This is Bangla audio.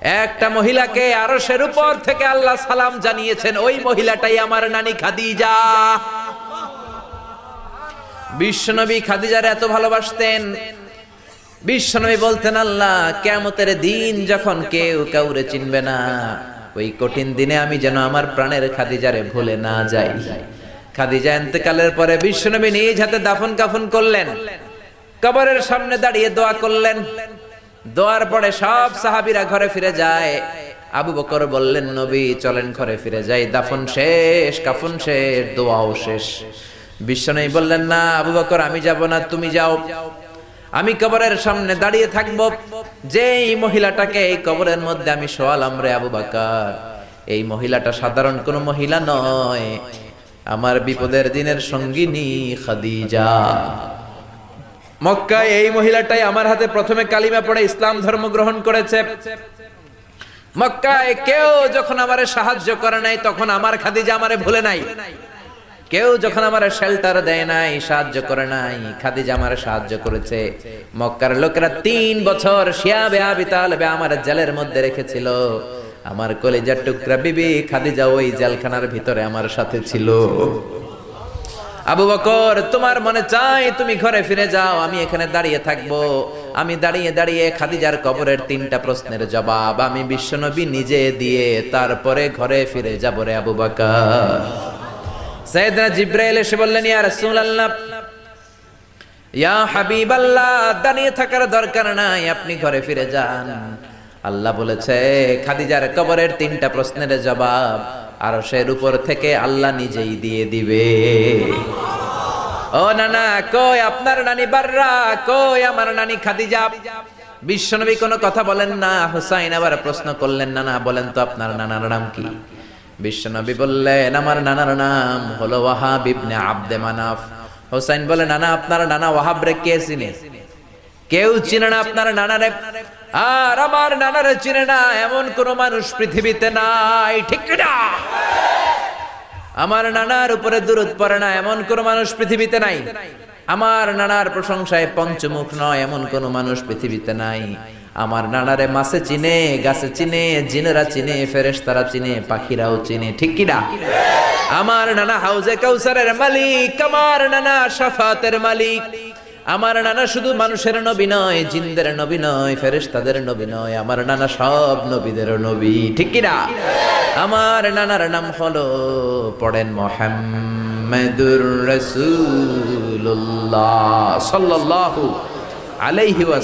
একটা মহিলাকে আরশের উপর থেকে আল্লাহ সালাম জানিয়েছেন, ওই মহিলাটাই আমার নানি খাদিজা। বিশ্বনবী খাদিজার এত ভালোবাসতেন, বিশ্বনবী বলতেন, আল্লাহ কিয়ামতের দিন যখন কেউ কাউরে চিনবে না, ওই কঠিন দিনে আমি যেন আমার প্রাণের খাদিজারে ভুলে না যাই। খাদিজা ইন্তেকালের পরে বিশ্বনবী নিজ হাতে দাফন কাফন করলেন, কবরের সামনে দাঁড়িয়ে দোয়া করলেন। দোয়ার পরে সব সাহাবীরা ঘরে ফিরে যায়। আবু বকর বললেন, নবী চলেন ঘরে ফিরে যাই, দাফন শেষ, কাফন শেষ, দোয়াও শেষ। বিশ্বনবী বললেন, না আবু বকর, আমি যাব না, তুমি যাও, আমি কবরের সামনে দাঁড়িয়ে থাকবো। যেই মহিলাটাকে এই কবরের মধ্যে আমি শোয়ালাম রে আবু বকর, এই মহিলাটা সাধারণ কোন মহিলা নয়, আমার বিপদের দিনের সঙ্গিনী খাদিজা। মক্কায় এই মহিলাটাই আমার হাতে প্রথমে কালিমা পড়ে ইসলাম ধর্ম গ্রহণ করেছে। মক্কায় কেউ যখন আমারে সাহায্য করে নাই, তখন আমার খাদিজা আমারে ভুলে নাই। কেউ যখন আমারে শেল্টার দেয় নাই, সাহায্য করে নাই, খাদিজা আমারে সাহায্য করেছে। মক্কার লোকেরা 3 বছর শিয়াবে আবি তালেবে আমার জেলের মধ্যে রেখেছিল। আমার কলিজার টুকরা বিবি খাদিজা ওই জেলখানার ভিতরে আমার সাথে ছিল। আবু বকর, তোমার মনে চাই তুমি ঘরে ফিরে যাও, আমি এখানে দাঁড়িয়ে থাকবো। আমি দাঁড়িয়ে দাঁড়িয়ে খাদিজার কবরের 3টা প্রশ্নের জবাব আমি বিশ্বনবী নিজে দিয়ে তারপরে ঘরে ফিরে যাব রে আবু বকর। সাইয়েদনা জিবরাইল এসে বললেন, ইয়া রাসূলুল্লাহ, ইয়া হাবিবাল্লাহ, দাঁড়িয়ে থাকার দরকার নাই, আপনি ঘরে ফিরে যান। আল্লাহ বলেছে খাদিজার কবরের 3টা প্রশ্নের জবাব আরশের উপর থেকে আল্লাহ নিজেই দিয়ে দিবে। ও নানা, কই আপনার নানি বাররা, কই আমার নানি খাদিজা? বিশ্বনবী কোনো কথা বলেন না। হুসাইন আবার প্রশ্ন করলেন, নানা বলেন তো আপনার নানার নাম কি? বিশ্বনবী বললেন, আমার নানার নাম হলো ওয়াহাব ইবনে আব্দে মানাফ। হুসাইন বলে, নানা আপনার নানা ওয়াহাব রে কে চিনে? কেউ চিনে না আপনার নানারে। আর আমার নানারে চিনে না এমন কোন মানুষ পৃথিবীতে নাই, ঠিক না? আমার নানার উপরে দুরূদ পড়ে না এমন কোন মানুষ পৃথিবীতে নাই। আমার নানার প্রশংসায় পঞ্চমুখ নয় এমন কোন মানুষ পৃথিবীতে নাই। আমার নানারে মাছে চিনে, গাছে চিনে, জিনেরা চিনে, ফেরেশতারা চিনে, পাখিরাও চিনে, ঠিক কি না? আমার নানা হাউজে কাউসারের মালিক, আমার নানা শাফাতের মালিক। আমার নানা শুধু মানুষের নবী নয়, জিনদের নবী নয়, ফেরেশতাদের নবী নয়, আমার নানা সব নবীদের নবী, ঠিক কি না? আমার নানার নাম হলো, পড়েন, মুহাম্মাদুর রাসূলুল্লাহ সাল্লাল্লাহু আলাইহি ওয়াসাল্লাম।